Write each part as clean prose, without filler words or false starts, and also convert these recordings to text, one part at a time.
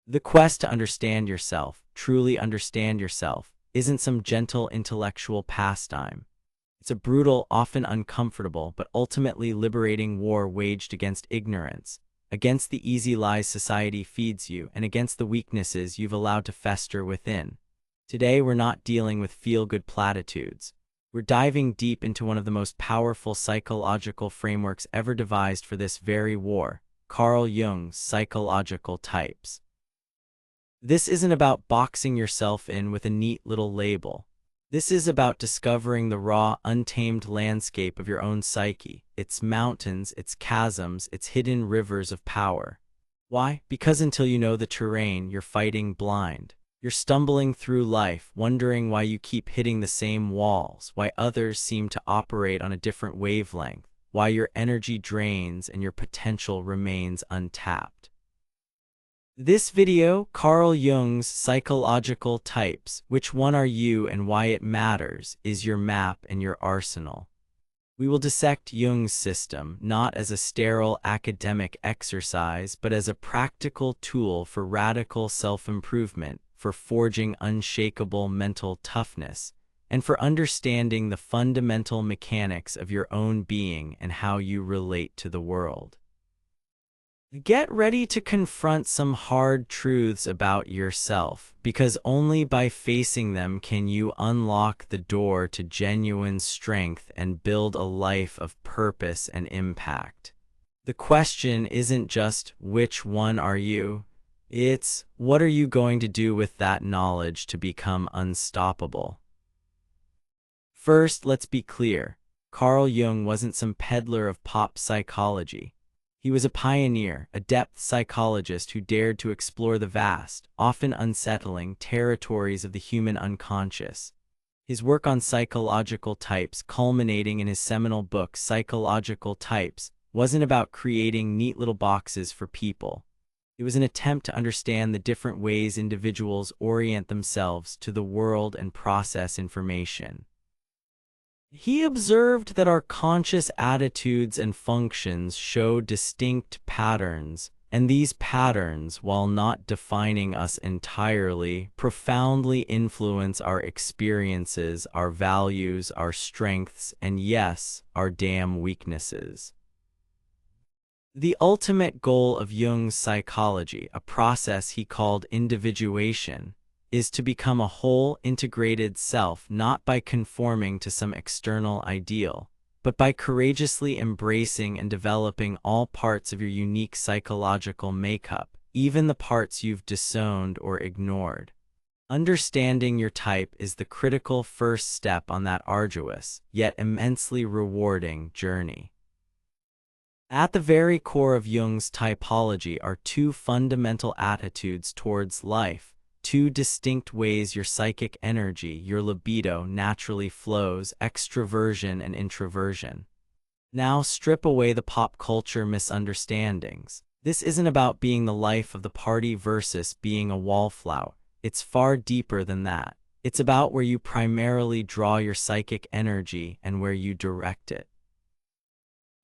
The quest to understand yourself, truly understand yourself, isn't some gentle intellectual pastime. It's a brutal, often uncomfortable, but ultimately liberating war waged against ignorance, against the easy lies society feeds you, and against the weaknesses you've allowed to fester within. Today, we're not dealing with feel-good platitudes. We're diving deep into one of the most powerful psychological frameworks ever devised for this very war, Carl Jung's Psychological Types. This isn't about boxing yourself in with a neat little label. This is about discovering the raw, untamed landscape of your own psyche, its mountains, its chasms, its hidden rivers of power. Why? Because until you know the terrain, you're fighting blind. You're stumbling through life, wondering why you keep hitting the same walls, why others seem to operate on a different wavelength, why your energy drains and your potential remains untapped. This video, Carl Jung's Psychological Types, which one are you and why it matters, is your map and your arsenal. We will dissect Jung's system not as a sterile academic exercise, but as a practical tool for radical self-improvement, for forging unshakable mental toughness, and for understanding the fundamental mechanics of your own being and how you relate to the world. Get ready to confront some hard truths about yourself, because only by facing them can you unlock the door to genuine strength and build a life of purpose and impact. The question isn't just, which one are you? It's, what are you going to do with that knowledge to become unstoppable? First, let's be clear. Carl Jung wasn't some peddler of pop psychology. He was a pioneer, a depth psychologist who dared to explore the vast, often unsettling, territories of the human unconscious. His work on psychological types, culminating in his seminal book Psychological Types, wasn't about creating neat little boxes for people. It was an attempt to understand the different ways individuals orient themselves to the world and process information. He observed that our conscious attitudes and functions show distinct patterns, and these patterns, while not defining us entirely, profoundly influence our experiences, our values, our strengths, and yes, our damn weaknesses. The ultimate goal of Jung's psychology, a process he called individuation, is to become a whole, integrated self, not by conforming to some external ideal, but by courageously embracing and developing all parts of your unique psychological makeup, even the parts you've disowned or ignored. Understanding your type is the critical first step on that arduous, yet immensely rewarding journey. At the very core of Jung's typology are two fundamental attitudes towards life, two distinct ways your psychic energy, your libido, naturally flows, extroversion and introversion. Now strip away the pop culture misunderstandings. This isn't about being the life of the party versus being a wallflower. It's far deeper than that. It's about where you primarily draw your psychic energy and where you direct it.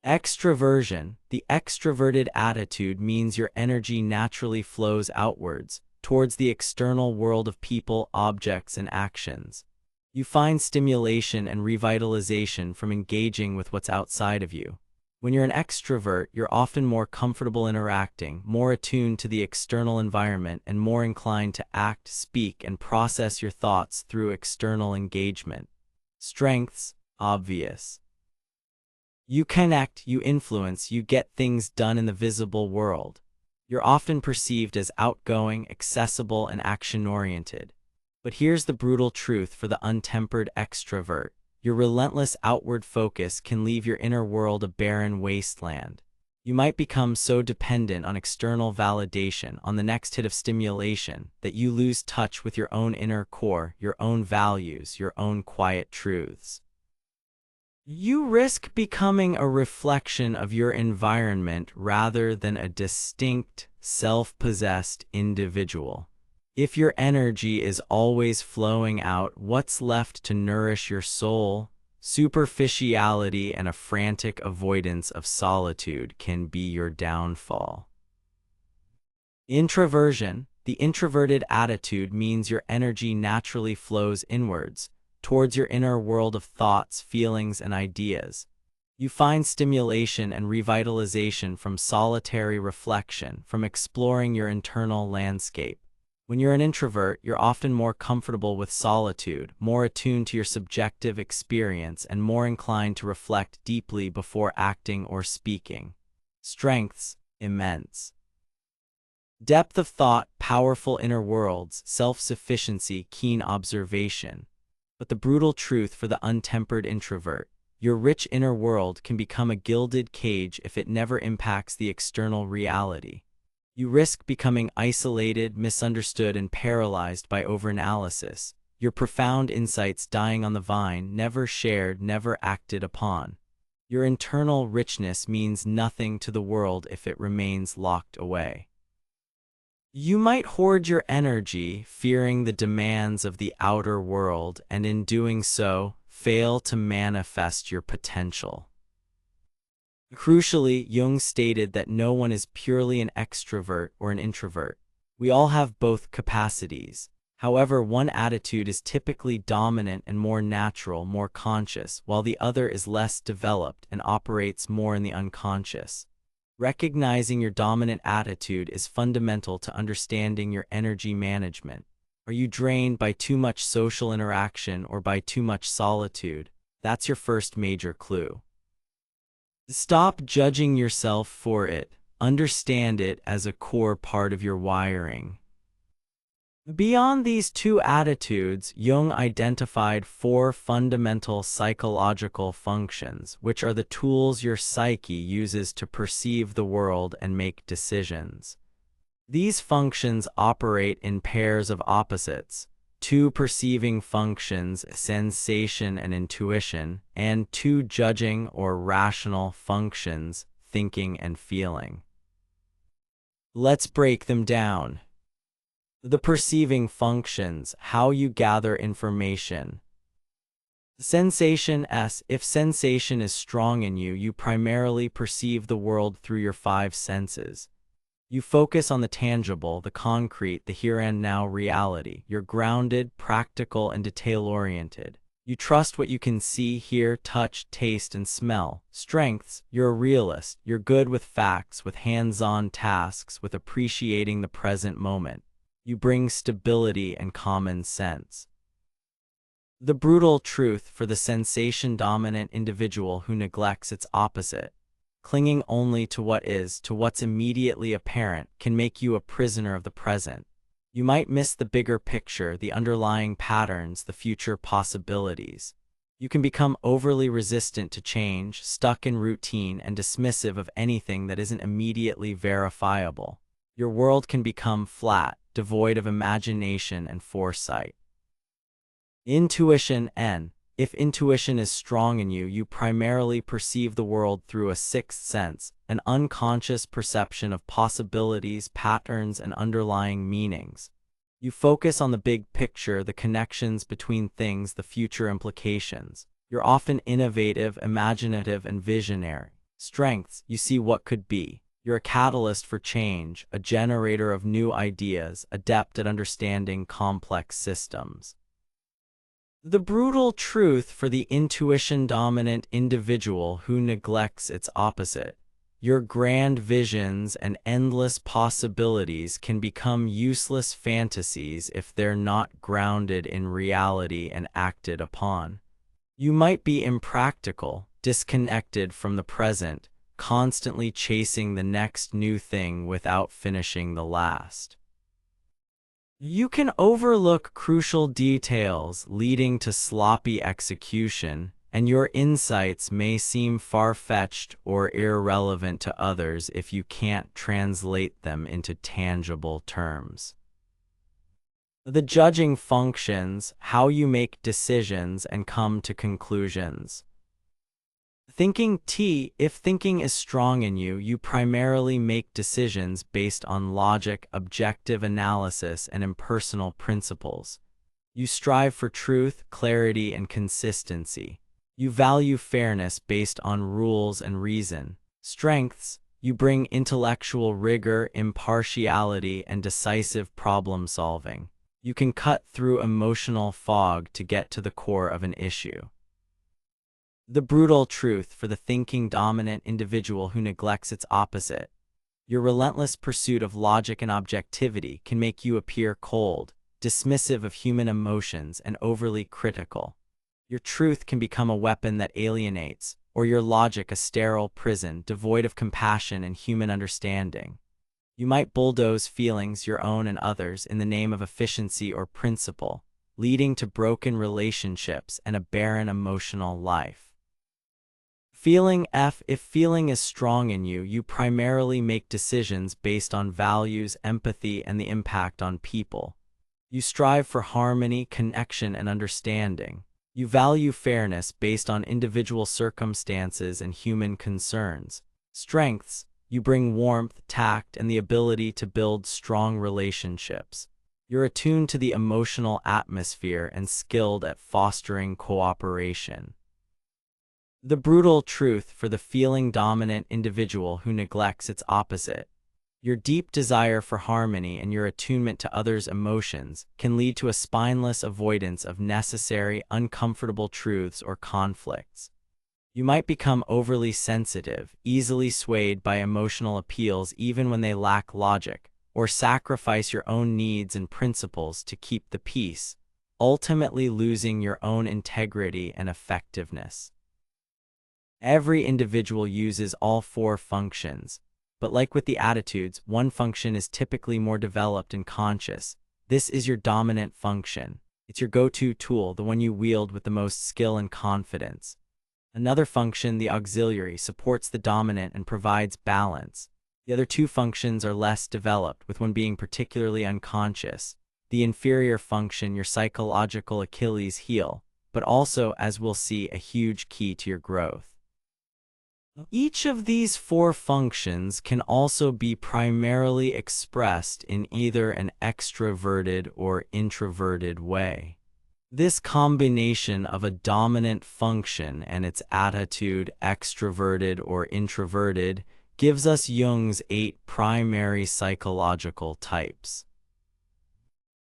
Extroversion, the extroverted attitude, means your energy naturally flows outwards, towards the external world of people, objects, and actions. You find stimulation and revitalization from engaging with what's outside of you. When you're an extrovert, you're often more comfortable interacting, more attuned to the external environment, and more inclined to act, speak, and process your thoughts through external engagement. Strengths, obvious. You connect, you influence, you get things done in the visible world. You're often perceived as outgoing, accessible, and action-oriented. But here's the brutal truth for the untempered extrovert. Your relentless outward focus can leave your inner world a barren wasteland. You might become so dependent on external validation, on the next hit of stimulation, that you lose touch with your own inner core, your own values, your own quiet truths. You risk becoming a reflection of your environment rather than a distinct, self-possessed individual. If your energy is always flowing out, what's left to nourish your soul? Superficiality and a frantic avoidance of solitude can be your downfall. Introversion, The introverted attitude means your energy naturally flows inwards, towards your inner world of thoughts, feelings, and ideas. You find stimulation and revitalization from solitary reflection, from exploring your internal landscape. When you're an introvert, you're often more comfortable with solitude, more attuned to your subjective experience, and more inclined to reflect deeply before acting or speaking. Strengths: immense. Depth of thought, powerful inner worlds, self-sufficiency, keen observation. But the brutal truth for the untempered introvert: your rich inner world can become a gilded cage if it never impacts the external reality. You risk becoming isolated, misunderstood, and paralyzed by overanalysis, your profound insights dying on the vine, never shared, never acted upon. Your internal richness means nothing to the world if it remains locked away. You might hoard your energy, fearing the demands of the outer world, and in doing so, fail to manifest your potential. Crucially, Jung stated that no one is purely an extrovert or an introvert. We all have both capacities. However, one attitude is typically dominant and more natural, more conscious, while the other is less developed and operates more in the unconscious. Recognizing your dominant attitude is fundamental to understanding your energy management. Are you drained by too much social interaction or by too much solitude? That's your first major clue. Stop judging yourself for it. Understand it as a core part of your wiring. Beyond these two attitudes, Jung identified 4 fundamental psychological functions, which are the tools your psyche uses to perceive the world and make decisions. These functions operate in pairs of opposites: 2 perceiving functions, sensation and intuition, and 2 judging or rational functions, thinking and feeling. Let's break them down. The perceiving functions: how you gather information. Sensation. If sensation is strong in you, you primarily perceive the world through your 5 senses. You focus on the tangible, the concrete, the here and now reality. You're grounded, practical, and detail-oriented. You trust what you can see, hear, touch, taste, and smell. Strengths: you're a realist. You're good with facts, with hands-on tasks, with appreciating the present moment. You bring stability and common sense. The brutal truth for the sensation-dominant individual who neglects its opposite: clinging only to what is, to what's immediately apparent, can make you a prisoner of the present. You might miss the bigger picture, the underlying patterns, the future possibilities. You can become overly resistant to change, stuck in routine, and dismissive of anything that isn't immediately verifiable. Your world can become flat, devoid of imagination and foresight. Intuition. If intuition is strong in you, you primarily perceive the world through a 6th sense, an unconscious perception of possibilities, patterns, and underlying meanings. You focus on the big picture, the connections between things, the future implications. You're often innovative, imaginative, and visionary. Strengths: you see what could be. You're a catalyst for change, a generator of new ideas, adept at understanding complex systems. The brutal truth for the intuition-dominant individual who neglects its opposite: your grand visions and endless possibilities can become useless fantasies if they're not grounded in reality and acted upon. You might be impractical, disconnected from the present, constantly chasing the next new thing without finishing the last. You can overlook crucial details, leading to sloppy execution, and your insights may seem far-fetched or irrelevant to others if you can't translate them into tangible terms. The judging functions: how you make decisions and come to conclusions. Thinking. If thinking is strong in you, you primarily make decisions based on logic, objective analysis, and impersonal principles. You strive for truth, clarity, and consistency. You value fairness based on rules and reason. Strengths: you bring intellectual rigor, impartiality, and decisive problem solving. You can cut through emotional fog to get to the core of an issue. The brutal truth for the thinking dominant individual who neglects its opposite. Your relentless pursuit of logic and objectivity can make you appear cold, dismissive of human emotions, and overly critical. Your truth can become a weapon that alienates, or your logic a sterile prison devoid of compassion and human understanding. You might bulldoze feelings, your own and others, in the name of efficiency or principle, leading to broken relationships and a barren emotional life. If feeling is strong in you, you primarily make decisions based on values, empathy, and the impact on people. You strive for harmony, connection, and understanding. You value fairness based on individual circumstances and human concerns. Strengths: you bring warmth, tact, and the ability to build strong relationships. You're attuned to the emotional atmosphere and skilled at fostering cooperation. The brutal truth for the feeling dominant individual who neglects its opposite. Your deep desire for harmony and your attunement to others' emotions can lead to a spineless avoidance of necessary, uncomfortable truths or conflicts. You might become overly sensitive, easily swayed by emotional appeals even when they lack logic, or sacrifice your own needs and principles to keep the peace, ultimately losing your own integrity and effectiveness. Every individual uses all four functions, but like with the attitudes, one function is typically more developed and conscious. This is your dominant function. It's your go-to tool, the one you wield with the most skill and confidence. Another function, the auxiliary, supports the dominant and provides balance. The other two functions are less developed, with one being particularly unconscious. The inferior function, your psychological Achilles heel, but also, as we'll see, a huge key to your growth. Each of these four functions can also be primarily expressed in either an extroverted or introverted way. This combination of a dominant function and its attitude, extroverted or introverted, gives us Jung's 8 primary psychological types.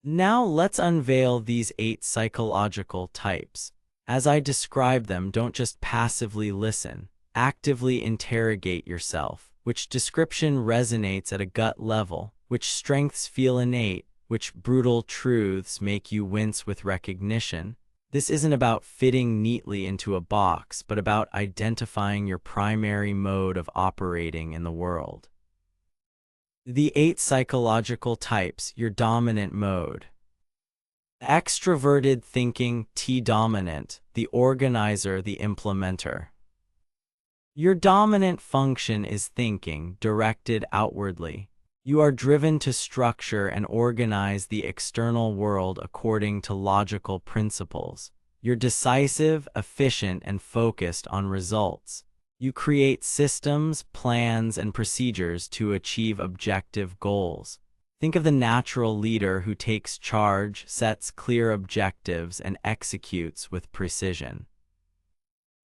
Now let's unveil these 8 psychological types. As I describe them, don't just passively listen. Actively interrogate yourself. Which description resonates at a gut level? Which strengths feel innate? Which brutal truths make you wince with recognition? This isn't about fitting neatly into a box, but about identifying your primary mode of operating in the world. The 8 psychological types, your dominant mode. Extroverted thinking, T-dominant, the organizer, the implementer. Your dominant function is thinking, directed outwardly. You are driven to structure and organize the external world according to logical principles. You're decisive, efficient, and focused on results. You create systems, plans, and procedures to achieve objective goals. Think of the natural leader who takes charge, sets clear objectives, and executes with precision.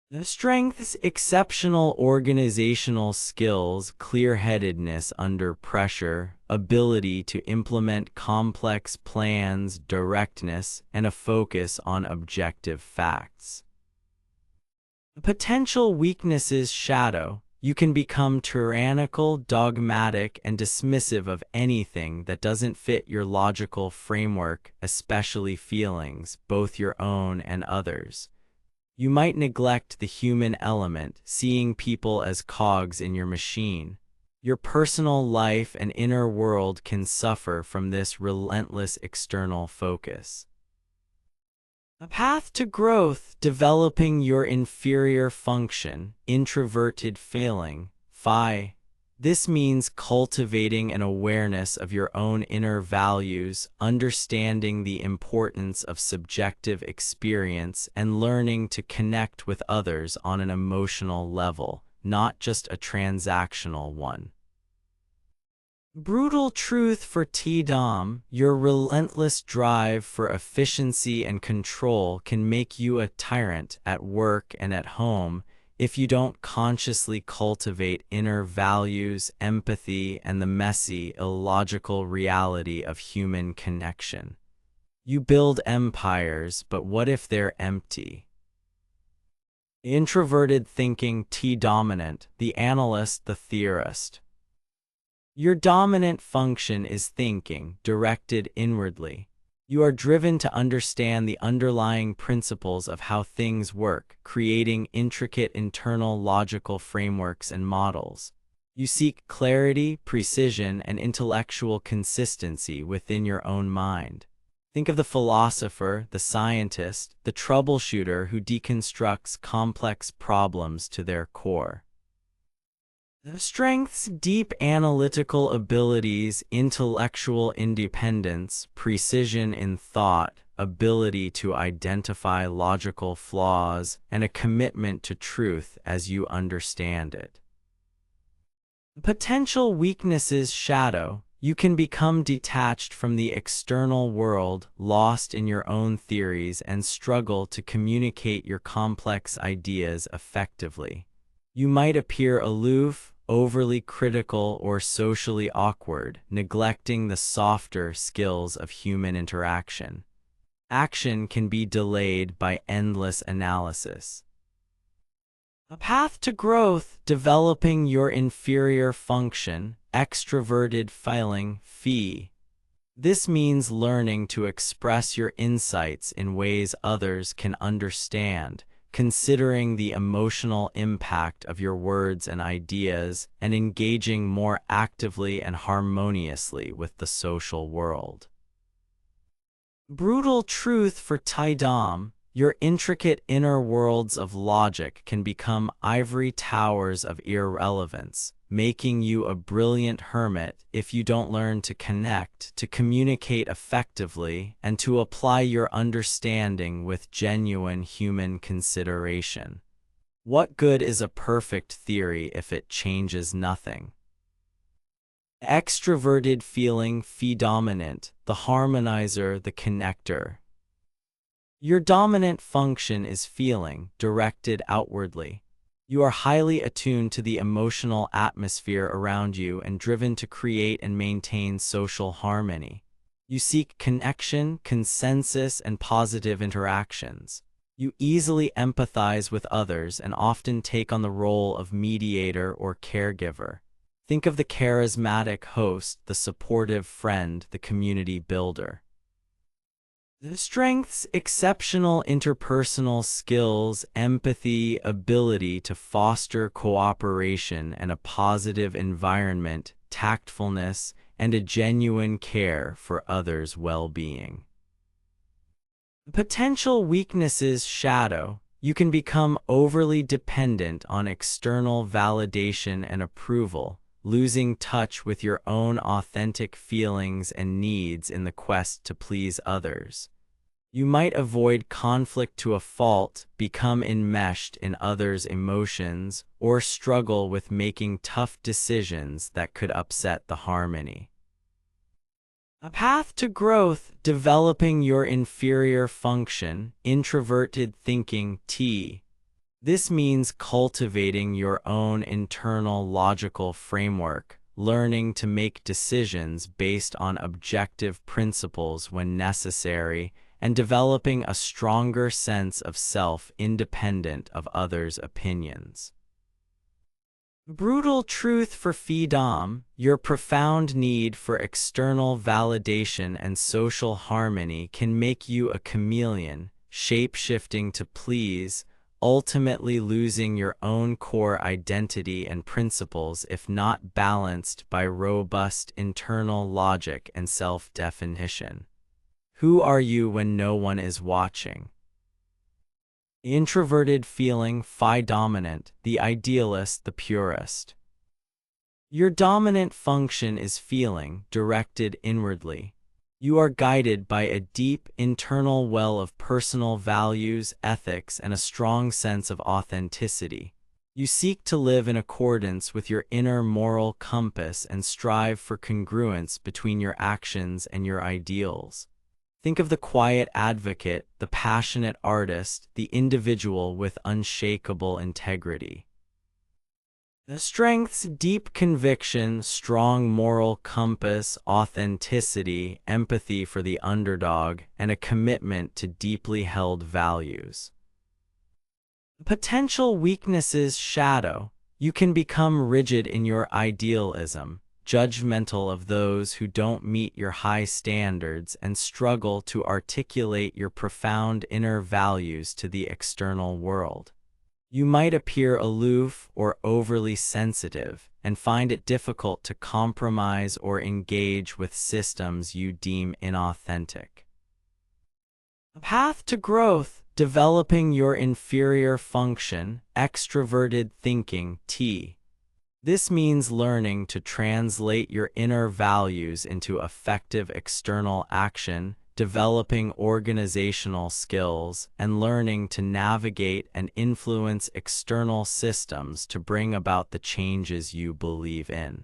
The strengths: exceptional organizational skills, clear-headedness under pressure, ability to implement complex plans, directness, and a focus on objective facts. Potential weaknesses: shadow. You can become tyrannical, dogmatic, and dismissive of anything that doesn't fit your logical framework, especially feelings, both your own and others. You might neglect the human element, seeing people as cogs in your machine. Your personal life and inner world can suffer from this relentless external focus. A path to growth: developing your inferior function, introverted failing, phi. This means cultivating an awareness of your own inner values, understanding the importance of subjective experience, and learning to connect with others on an emotional level, not just a transactional one. Brutal truth for T-Dom: your relentless drive for efficiency and control can make you a tyrant at work and at home, if you don't consciously cultivate inner values, empathy, and the messy, illogical reality of human connection. You build empires, but what if they're empty? Introverted thinking T-dominant, the analyst, the theorist. Your dominant function is thinking, directed inwardly. You are driven to understand the underlying principles of how things work, creating intricate internal logical frameworks and models. You seek clarity, precision, and intellectual consistency within your own mind. Think of the philosopher, the scientist, the troubleshooter who deconstructs complex problems to their core. The strengths: deep analytical abilities, intellectual independence, precision in thought, ability to identify logical flaws, and a commitment to truth as you understand it. Potential weaknesses: shadow. You can become detached from the external world, lost in your own theories, and struggle to communicate your complex ideas effectively. You might appear aloof, overly critical, or socially awkward, neglecting the softer skills of human interaction. Action can be delayed by endless analysis. A path to growth: developing your inferior function, extroverted feeling, fee. This means learning to express your insights in ways others can understand, considering the emotional impact of your words and ideas, and engaging more actively and harmoniously with the social world. Brutal truth for Taidam: your intricate inner worlds of logic can become ivory towers of irrelevance, making you a brilliant hermit if you don't learn to connect, to communicate effectively, and to apply your understanding with genuine human consideration. What good is a perfect theory if it changes nothing? Extroverted feeling, fee dominant, the harmonizer, the connector. Your dominant function is feeling, directed outwardly. You are highly attuned to the emotional atmosphere around you and driven to create and maintain social harmony. You seek connection, consensus, and positive interactions. You easily empathize with others and often take on the role of mediator or caregiver. Think of the charismatic host, the supportive friend, the community builder. The strengths: exceptional interpersonal skills, empathy, ability to foster cooperation and a positive environment, tactfulness, and a genuine care for others' well-being. Potential weaknesses: shadow. You can become overly dependent on external validation and approval, losing touch with your own authentic feelings and needs in the quest to please others. You might avoid conflict to a fault, become enmeshed in others' emotions, or struggle with making tough decisions that could upset the harmony. A path to growth: developing your inferior function, introverted thinking, T. This means cultivating your own internal logical framework, learning to make decisions based on objective principles when necessary, and developing a stronger sense of self independent of others' opinions. Brutal truth for Pheedom: your profound need for external validation and social harmony can make you a chameleon, shape-shifting to please, ultimately losing your own core identity and principles if not balanced by robust internal logic and self-definition. Who are you when no one is watching? Introverted feeling, Phi dominant, the idealist, the purist. Your dominant function is feeling, directed inwardly. You are guided by a deep internal well of personal values, ethics, and a strong sense of authenticity. You seek to live in accordance with your inner moral compass and strive for congruence between your actions and your ideals. Think of the quiet advocate, the passionate artist, the individual with unshakable integrity. The strengths: deep conviction, strong moral compass, authenticity, empathy for the underdog, and a commitment to deeply held values. Potential weaknesses: shadow. You can become rigid in your idealism, judgmental of those who don't meet your high standards, and struggle to articulate your profound inner values to the external world. You might appear aloof or overly sensitive and find it difficult to compromise or engage with systems you deem inauthentic. Path to growth: developing your inferior function, extroverted thinking, T. This means learning to translate your inner values into effective external action, developing organizational skills, and learning to navigate and influence external systems to bring about the changes you believe in.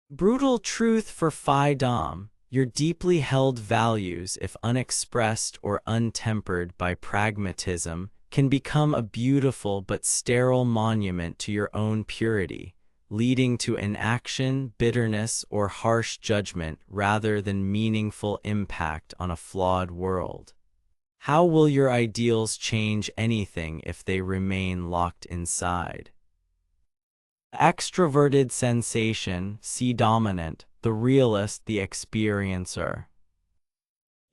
Brutal truth for Phi Dom: your deeply held values, if unexpressed or untempered by pragmatism, can become a beautiful but sterile monument to your own purity, leading to inaction, bitterness, or harsh judgment rather than meaningful impact on a flawed world. How will your ideals change anything if they remain locked inside? Extroverted sensation, C dominant, the realist, the experiencer.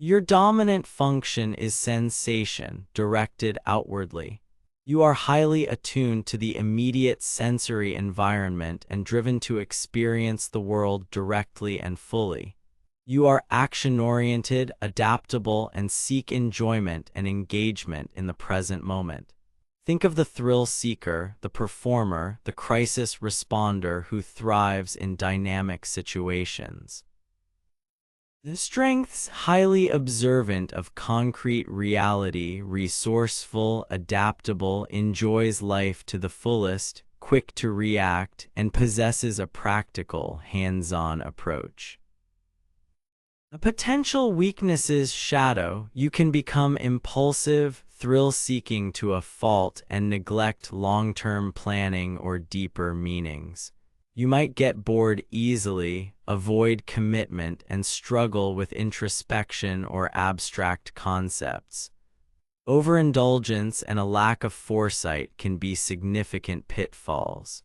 Your dominant function is sensation, directed outwardly. You are highly attuned to the immediate sensory environment and driven to experience the world directly and fully. You are action-oriented, adaptable, and seek enjoyment and engagement in the present moment. Think of the thrill seeker, the performer, the crisis responder who thrives in dynamic situations. The strengths: highly observant of concrete reality, resourceful, adaptable, enjoys life to the fullest, quick to react, and possesses a practical, hands-on approach. The potential weaknesses: shadow. You can become impulsive, thrill-seeking to a fault, and neglect long-term planning or deeper meanings. You might get bored easily, avoid commitment, and struggle with introspection or abstract concepts. Overindulgence and a lack of foresight can be significant pitfalls.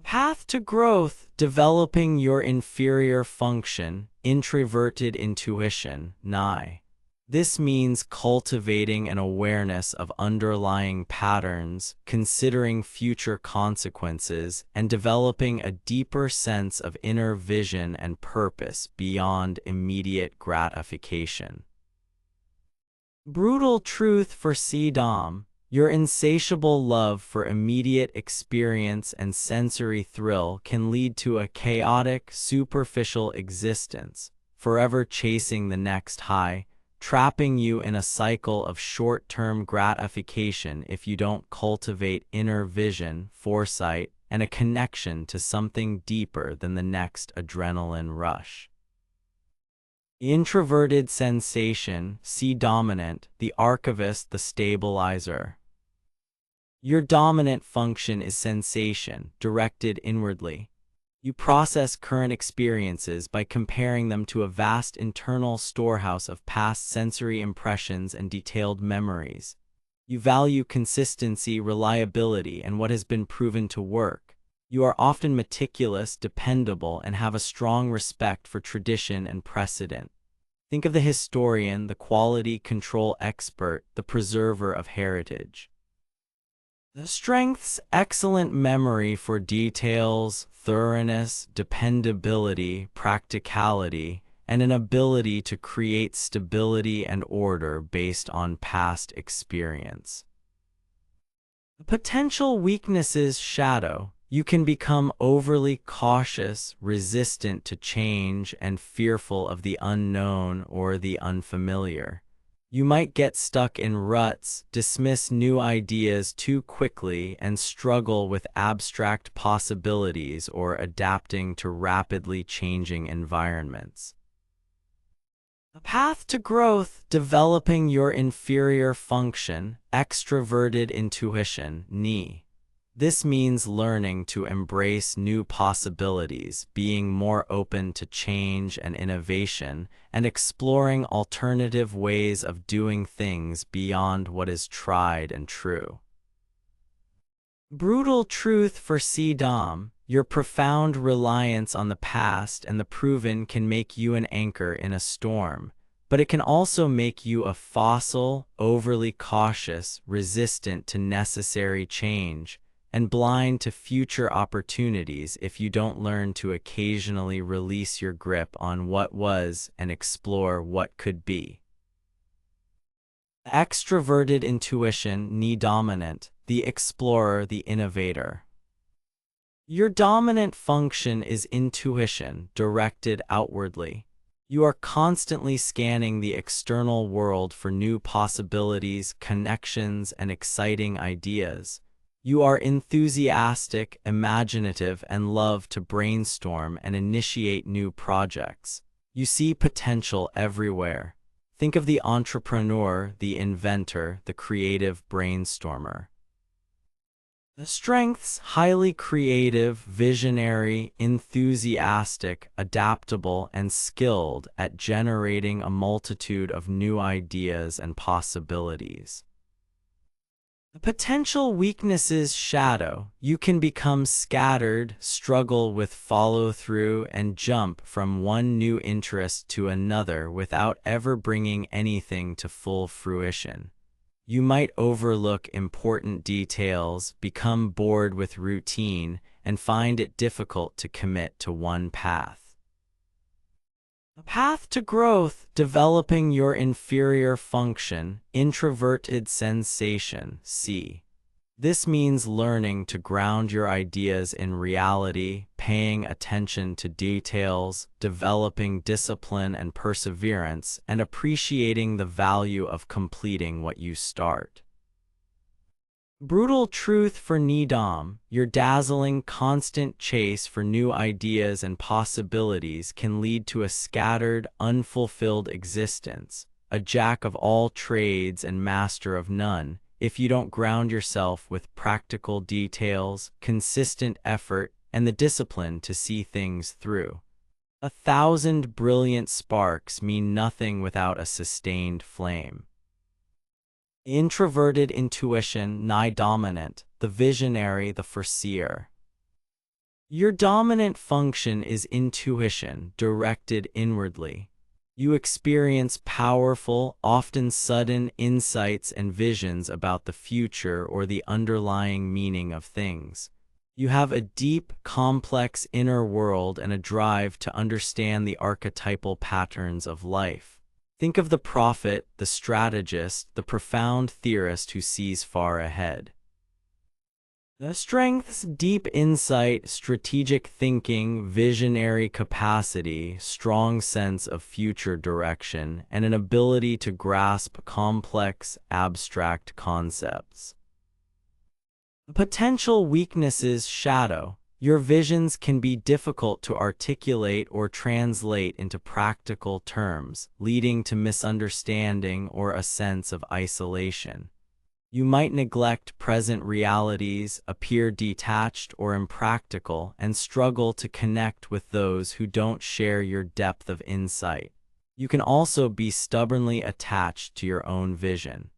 Path to growth: developing your inferior function, introverted intuition, Ni. This means cultivating an awareness of underlying patterns, considering future consequences, and developing a deeper sense of inner vision and purpose beyond immediate gratification. Brutal truth for C Dom: your insatiable love for immediate experience and sensory thrill can lead to a chaotic, superficial existence, forever chasing the next high, trapping you in a cycle of short-term gratification if you don't cultivate inner vision, foresight, and a connection to something deeper than the next adrenaline rush. Introverted sensation, C dominant, the archivist, the stabilizer. Your dominant function is sensation, directed inwardly. You process current experiences by comparing them to a vast internal storehouse of past sensory impressions and detailed memories. You value consistency, reliability, and what has been proven to work. You are often meticulous, dependable, and have a strong respect for tradition and precedent. Think of the historian, the quality control expert, the preserver of heritage. The strengths: excellent memory for details, thoroughness, dependability, practicality, and an ability to create stability and order based on past experience. Potential weaknesses: shadow. You can become overly cautious, resistant to change, and fearful of the unknown or the unfamiliar. You might get stuck in ruts, dismiss new ideas too quickly, and struggle with abstract possibilities or adapting to rapidly changing environments. A path to growth, developing your inferior function, extroverted intuition, NI. This means learning to embrace new possibilities, being more open to change and innovation, and exploring alternative ways of doing things beyond what is tried and true. Brutal truth for C-Dom. Your profound reliance on the past and the proven can make you an anchor in a storm, but it can also make you a fossil, overly cautious, resistant to necessary change, and blind to future opportunities if you don't learn to occasionally release your grip on what was and explore what could be. Extroverted intuition, NI dominant, the explorer, the innovator. Your dominant function is intuition, directed outwardly. You are constantly scanning the external world for new possibilities, connections, and exciting ideas. You are enthusiastic, imaginative, and love to brainstorm and initiate new projects. You see potential everywhere. Think of the entrepreneur, the inventor, the creative brainstormer. The strengths: highly creative, visionary, enthusiastic, adaptable, and skilled at generating a multitude of new ideas and possibilities. The potential weaknesses: shadow. You can become scattered, struggle with follow-through, and jump from one new interest to another without ever bringing anything to full fruition. You might overlook important details, become bored with routine, and find it difficult to commit to one path. A path to growth, developing your inferior function, introverted sensation, C. This means learning to ground your ideas in reality, paying attention to details, developing discipline and perseverance, and appreciating the value of completing what you start. Brutal truth for NI-Dom. Your dazzling, constant chase for new ideas and possibilities can lead to a scattered, unfulfilled existence, a jack of all trades and master of none, if you don't ground yourself with practical details, consistent effort, and the discipline to see things through. 1,000 brilliant sparks mean nothing without a sustained flame. Introverted intuition, NI dominant, the visionary, the foreseer. Your dominant function is intuition, directed inwardly. You experience powerful, often sudden insights and visions about the future or the underlying meaning of things. You have a deep, complex inner world and a drive to understand the archetypal patterns of life. Think of the prophet, the strategist, the profound theorist who sees far ahead. The strengths: deep insight, strategic thinking, visionary capacity, strong sense of future direction, and an ability to grasp complex, abstract concepts. Potential weaknesses: shadow. Your visions can be difficult to articulate or translate into practical terms, leading to misunderstanding or a sense of isolation. You might neglect present realities, appear detached or impractical, and struggle to connect with those who don't share your depth of insight. You can also be stubbornly attached to your own vision.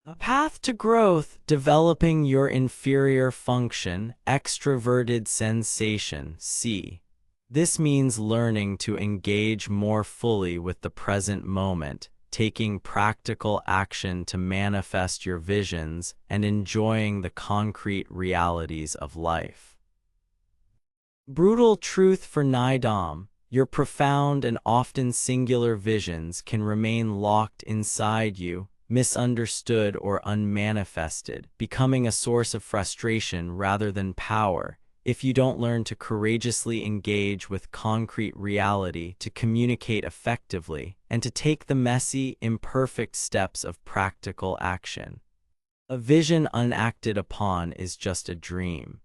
A path to growth: developing your inferior function, extroverted sensation, C. This means learning to engage more fully with the present moment, taking practical action to manifest your visions, and enjoying the concrete realities of life. Brutal truth for NI-Dom. Your profound and often singular visions can remain locked inside you, misunderstood or unmanifested, becoming a source of frustration rather than power, if you don't learn to courageously engage with concrete reality, to communicate effectively, and to take the messy, imperfect steps of practical action. A vision unacted upon is just a dream.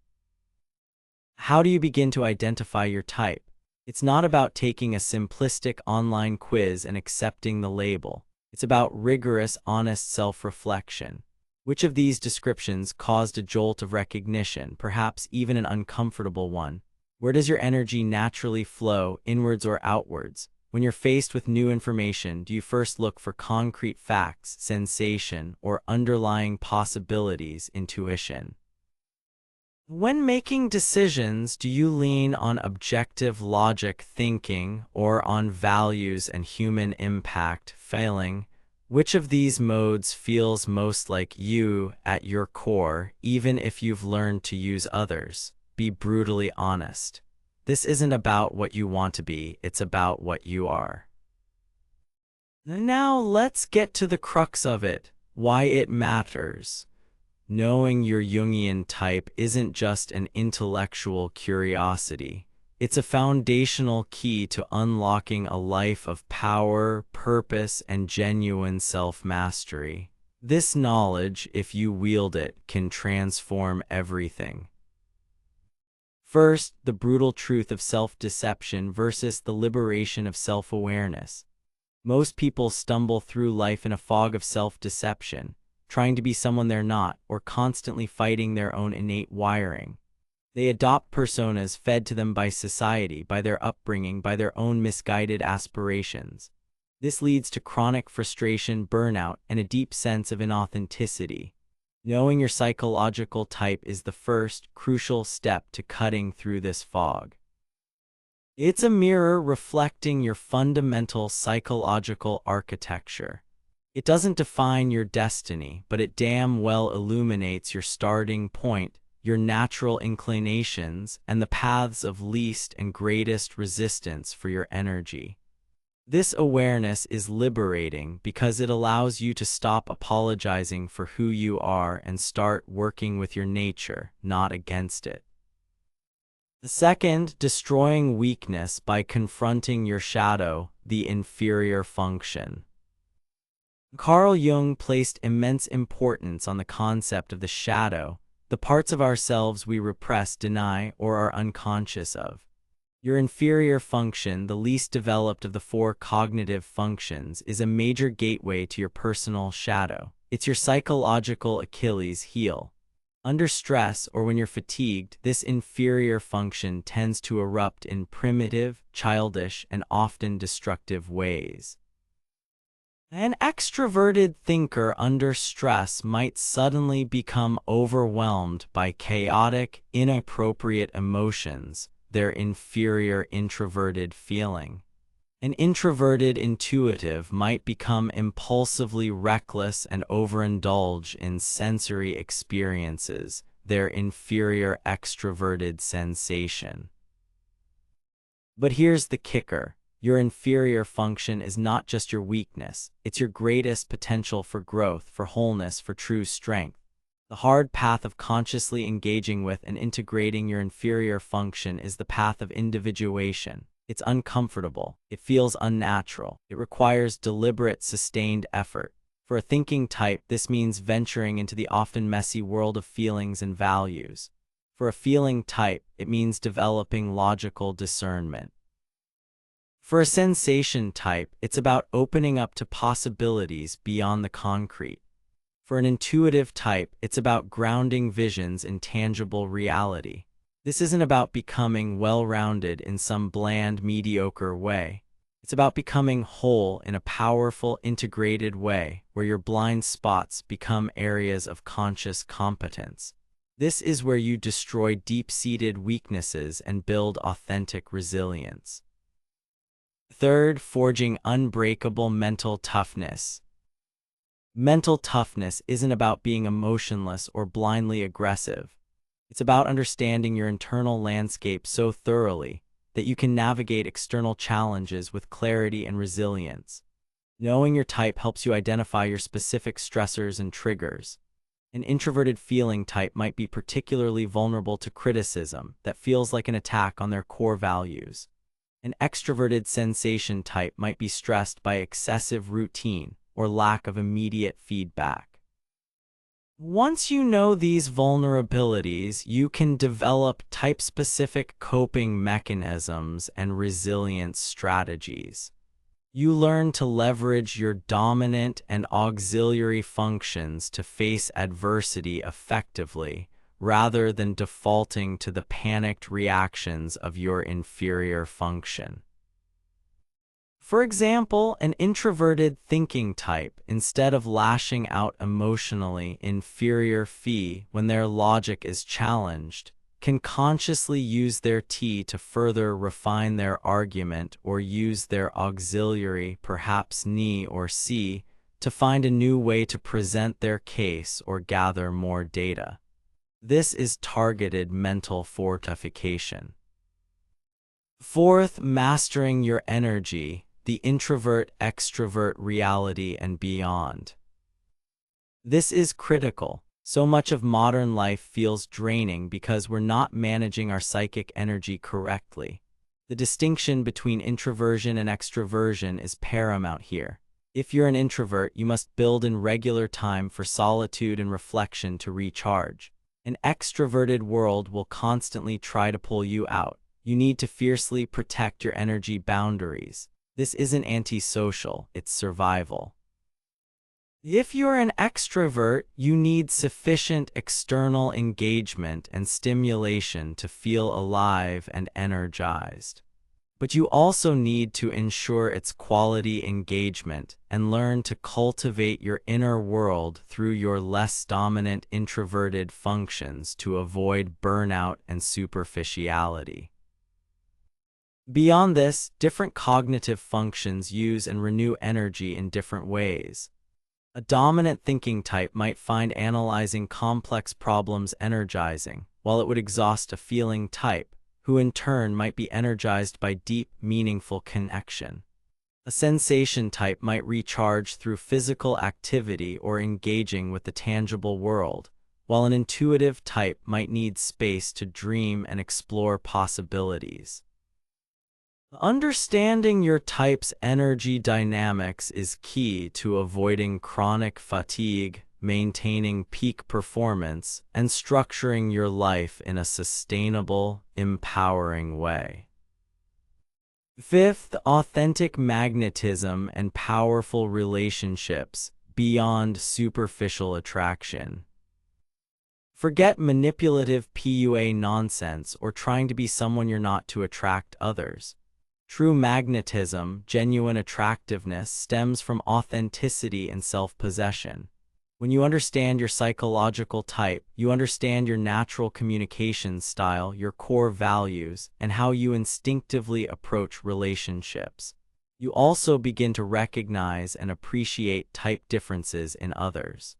How do you begin to identify your type? It's not about taking a simplistic online quiz and accepting the label. It's about rigorous, honest self-reflection. Which of these descriptions caused a jolt of recognition, perhaps even an uncomfortable one? Where does your energy naturally flow, inwards or outwards? When you're faced with new information, do you first look for concrete facts, sensation, or underlying possibilities, intuition? When making decisions, do you lean on objective logic thinking or on values and human impact feeling? Which of these modes feels most like you at your core, even if you've learned to use others? Be brutally honest. This isn't about what you want to be, it's about what you are. Now let's get to the crux of it, why it matters. Knowing your Jungian type isn't just an intellectual curiosity. It's a foundational key to unlocking a life of power, purpose, and genuine self-mastery. This knowledge, if you wield it, can transform everything. First, the brutal truth of self-deception versus the liberation of self-awareness. Most people stumble through life in a fog of self-deception, trying to be someone they're not, or constantly fighting their own innate wiring. They adopt personas fed to them by society, by their upbringing, by their own misguided aspirations. This leads to chronic frustration, burnout, and a deep sense of inauthenticity. Knowing your psychological type is the first, crucial step to cutting through this fog. It's a mirror reflecting your fundamental psychological architecture. It doesn't define your destiny, but it damn well illuminates your starting point, your natural inclinations, and the paths of least and greatest resistance for your energy. This awareness is liberating because it allows you to stop apologizing for who you are and start working with your nature, not against it. The second, destroying weakness by confronting your shadow, the inferior function. Carl Jung placed immense importance on the concept of the shadow, the parts of ourselves we repress, deny, or are unconscious of. Your inferior function, the least developed of the four cognitive functions, is a major gateway to your personal shadow. It's your psychological Achilles heel. Under stress or when you're fatigued, this inferior function tends to erupt in primitive, childish, and often destructive ways. An extroverted thinker under stress might suddenly become overwhelmed by chaotic, inappropriate emotions, their inferior introverted feeling. An introverted intuitive might become impulsively reckless and overindulge in sensory experiences, their inferior extroverted sensation. But here's the kicker. Your inferior function is not just your weakness, it's your greatest potential for growth, for wholeness, for true strength. The hard path of consciously engaging with and integrating your inferior function is the path of individuation. It's uncomfortable. It feels unnatural. It requires deliberate, sustained effort. For a thinking type, this means venturing into the often messy world of feelings and values. For a feeling type, it means developing logical discernment. For a sensation type, it's about opening up to possibilities beyond the concrete. For an intuitive type, it's about grounding visions in tangible reality. This isn't about becoming well-rounded in some bland, mediocre way. It's about becoming whole in a powerful, integrated way where your blind spots become areas of conscious competence. This is where you destroy deep-seated weaknesses and build authentic resilience. Third, forging unbreakable mental toughness. Mental toughness isn't about being emotionless or blindly aggressive. It's about understanding your internal landscape so thoroughly that you can navigate external challenges with clarity and resilience. Knowing your type helps you identify your specific stressors and triggers. An introverted feeling type might be particularly vulnerable to criticism that feels like an attack on their core values. An extroverted sensation type might be stressed by excessive routine or lack of immediate feedback. Once you know these vulnerabilities, you can develop type-specific coping mechanisms and resilience strategies. You learn to leverage your dominant and auxiliary functions to face adversity effectively, rather than defaulting to the panicked reactions of your inferior function. For example, an introverted thinking type, instead of lashing out emotionally inferior fee when their logic is challenged, can consciously use their T to further refine their argument or use their auxiliary, perhaps Ni or C, to find a new way to present their case or gather more data. This is targeted mental fortification. Fourth, mastering your energy, the introvert-extrovert reality and beyond. This is critical. So much of modern life feels draining because we're not managing our psychic energy correctly. The distinction between introversion and extroversion is paramount here. If you're an introvert, you must build in regular time for solitude and reflection to recharge. An extroverted world will constantly try to pull you out. You need to fiercely protect your energy boundaries. This isn't antisocial, it's survival. If you're an extrovert, you need sufficient external engagement and stimulation to feel alive and energized. But you also need to ensure its quality engagement and learn to cultivate your inner world through your less dominant introverted functions to avoid burnout and superficiality. Beyond this, different cognitive functions use and renew energy in different ways. A dominant thinking type might find analyzing complex problems energizing, while it would exhaust a feeling type, who in turn might be energized by deep, meaningful connection. A sensation type might recharge through physical activity or engaging with the tangible world, while an intuitive type might need space to dream and explore possibilities. Understanding your type's energy dynamics is key to avoiding chronic fatigue, maintaining peak performance, and structuring your life in a sustainable, empowering way. Fifth, authentic magnetism and powerful relationships beyond superficial attraction. Forget manipulative PUA nonsense or trying to be someone you're not to attract others. True magnetism, genuine attractiveness, stems from authenticity and self-possession. When you understand your psychological type, you understand your natural communication style, your core values, and how you instinctively approach relationships. You also begin to recognize and appreciate type differences in others.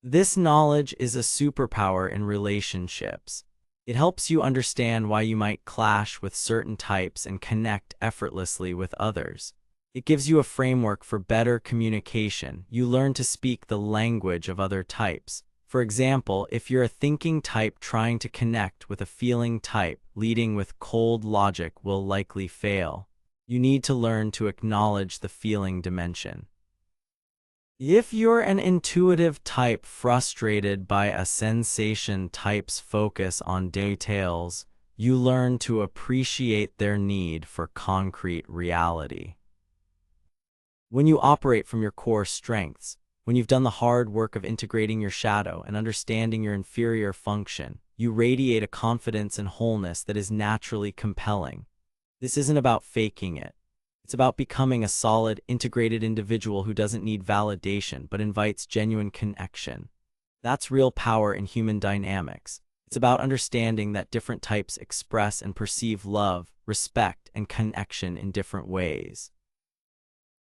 This knowledge is a superpower in relationships. It helps you understand why you might clash with certain types and connect effortlessly with others. It gives you a framework for better communication. You learn to speak the language of other types. For example, if you're a thinking type trying to connect with a feeling type, leading with cold logic will likely fail. You need to learn to acknowledge the feeling dimension. If you're an intuitive type frustrated by a sensation type's focus on details, you learn to appreciate their need for concrete reality. When you operate from your core strengths, when you've done the hard work of integrating your shadow and understanding your inferior function, you radiate a confidence and wholeness that is naturally compelling. This isn't about faking it. It's about becoming a solid, integrated individual who doesn't need validation but invites genuine connection. That's real power in human dynamics. It's about understanding that different types express and perceive love, respect, and connection in different ways.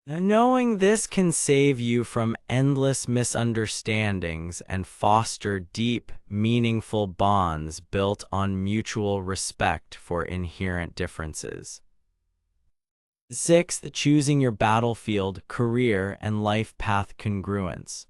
Now, knowing this can save you from endless misunderstandings and foster deep, meaningful bonds built on mutual respect for inherent differences. Sixth, choosing your battlefield, career, and life path congruence.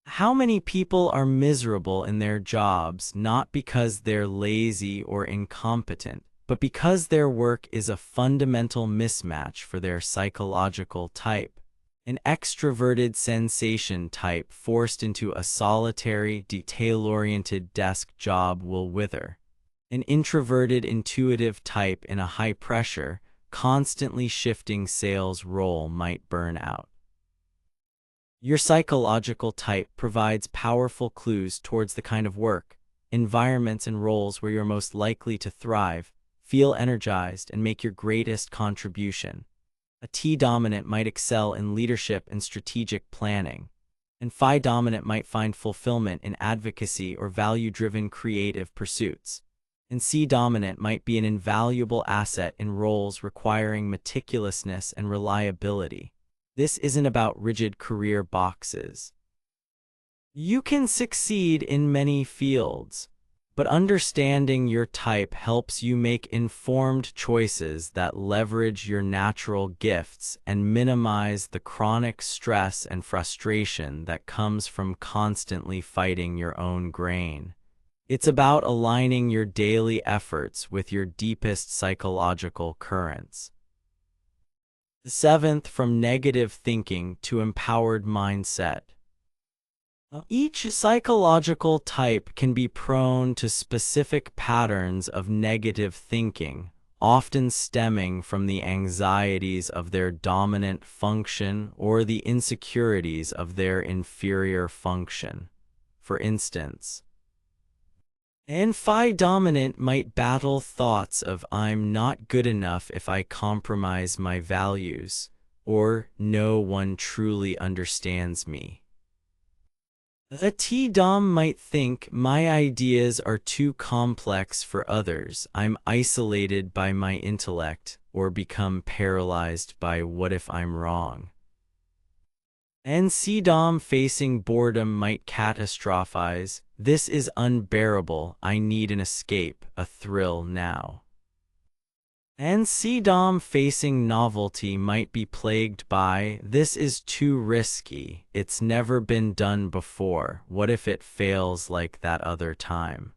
How many people are miserable in their jobs not because they're lazy or incompetent, but because their work is a fundamental mismatch for their psychological type? An extroverted sensation type forced into a solitary, detail-oriented desk job will wither. An introverted intuitive type in a high-pressure, constantly shifting sales role might burn out. Your psychological type provides powerful clues towards the kind of work, environments, and roles where you're most likely to thrive, feel energized, and make your greatest contribution. A T-dominant might excel in leadership and strategic planning, and Phi-dominant might find fulfillment in advocacy or value-driven creative pursuits. And C-dominant might be an invaluable asset in roles requiring meticulousness and reliability. This isn't about rigid career boxes. You can succeed in many fields, but understanding your type helps you make informed choices that leverage your natural gifts and minimize the chronic stress and frustration that comes from constantly fighting your own grain. It's about aligning your daily efforts with your deepest psychological currents. The seventh, from negative thinking to empowered mindset. Each psychological type can be prone to specific patterns of negative thinking, often stemming from the anxieties of their dominant function or the insecurities of their inferior function. For instance, an Phi-dominant might battle thoughts of "I'm not good enough if I compromise my values," or "no one truly understands me." A T-dom might think "my ideas are too complex for others, I'm isolated by my intellect," or become paralyzed by "what if I'm wrong?" And C-dom facing boredom might catastrophize, "this is unbearable, I need an escape, a thrill now." And C-dom facing novelty might be plagued by, "this is too risky, it's never been done before, what if it fails like that other time?"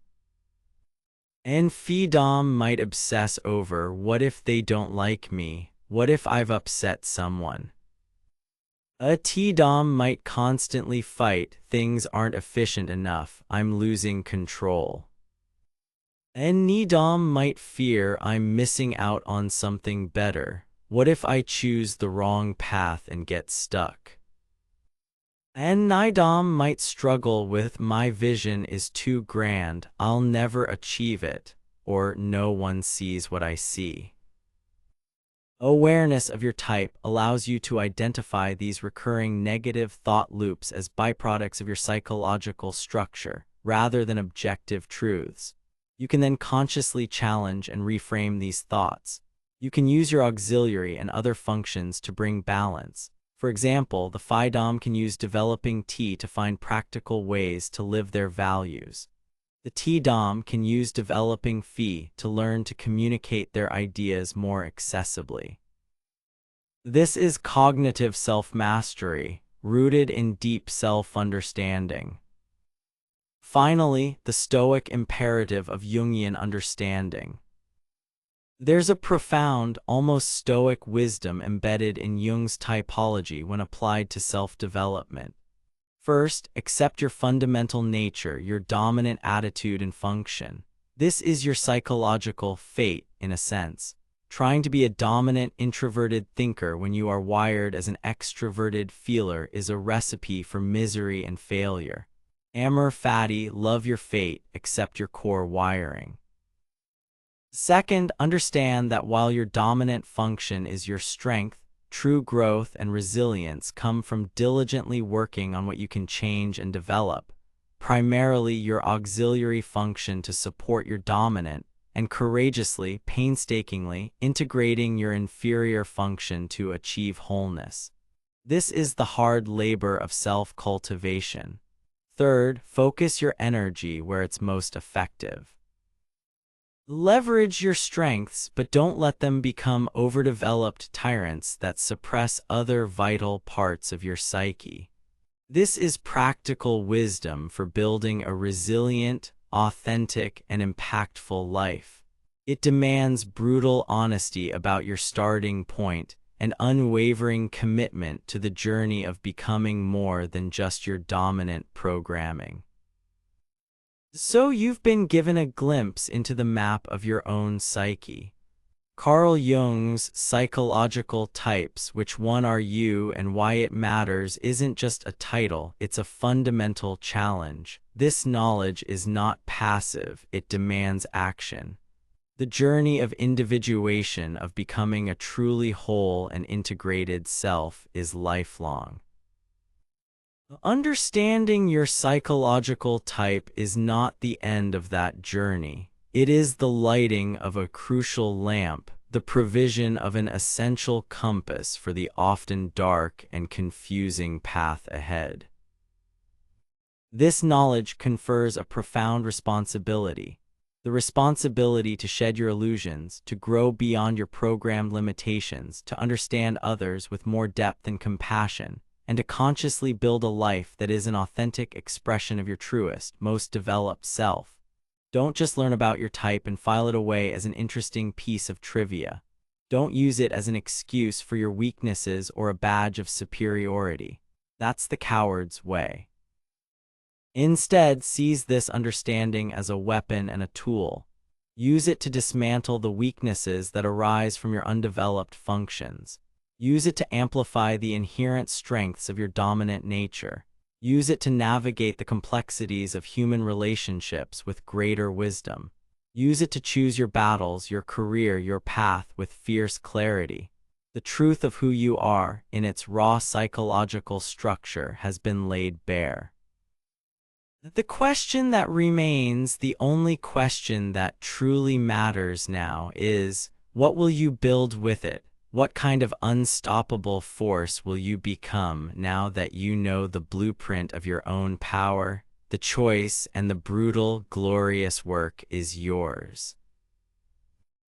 And Phi-dom might obsess over, "what if they don't like me, what if I've upset someone?" A T-dom might constantly fight, "things aren't efficient enough, I'm losing control." And Ni-dom might fear, "I'm missing out on something better, what if I choose the wrong path and get stuck?" And Ni-dom might struggle with, "my vision is too grand, I'll never achieve it," or "no one sees what I see." Awareness of your type allows you to identify these recurring negative thought loops as byproducts of your psychological structure, rather than objective truths. You can then consciously challenge and reframe these thoughts. You can use your auxiliary and other functions to bring balance. For example, the Phi-dom can use developing T to find practical ways to live their values. The T-dom can use developing Phi to learn to communicate their ideas more accessibly. This is cognitive self-mastery, rooted in deep self-understanding. Finally, the Stoic imperative of Jungian understanding. There's a profound, almost Stoic wisdom embedded in Jung's typology when applied to self-development. First, accept your fundamental nature, your dominant attitude and function. This is your psychological fate, in a sense. Trying to be a dominant, introverted thinker when you are wired as an extroverted feeler is a recipe for misery and failure. Amor fati, love your fate, accept your core wiring. Second, understand that while your dominant function is your strength, true growth and resilience come from diligently working on what you can change and develop, primarily your auxiliary function to support your dominant, and courageously, painstakingly, integrating your inferior function to achieve wholeness. This is the hard labor of self-cultivation. Third, focus your energy where it's most effective. Leverage your strengths, but don't let them become overdeveloped tyrants that suppress other vital parts of your psyche. This is practical wisdom for building a resilient, authentic, and impactful life. It demands brutal honesty about your starting point and unwavering commitment to the journey of becoming more than just your dominant programming. So you've been given a glimpse into the map of your own psyche. Carl Jung's Psychological Types, Which One Are You and Why It Matters, isn't just a title, it's a fundamental challenge. This knowledge is not passive, it demands action. The journey of individuation, of becoming a truly whole and integrated self, is lifelong. Understanding your psychological type is not the end of that journey. It is the lighting of a crucial lamp, the provision of an essential compass for the often dark and confusing path ahead. This knowledge confers a profound responsibility. The responsibility to shed your illusions, to grow beyond your programmed limitations, to understand others with more depth and compassion, and to consciously build a life that is an authentic expression of your truest, most developed self. Don't just learn about your type and file it away as an interesting piece of trivia. Don't use it as an excuse for your weaknesses or a badge of superiority. That's the coward's way. Instead, seize this understanding as a weapon and a tool. Use it to dismantle the weaknesses that arise from your undeveloped functions. Use it to amplify the inherent strengths of your dominant nature. Use it to navigate the complexities of human relationships with greater wisdom. Use it to choose your battles, your career, your path with fierce clarity. The truth of who you are, in its raw psychological structure, has been laid bare. The question that remains, the only question that truly matters now, is, what will you build with it? What kind of unstoppable force will you become now that you know the blueprint of your own power? The choice and the brutal, glorious work is yours.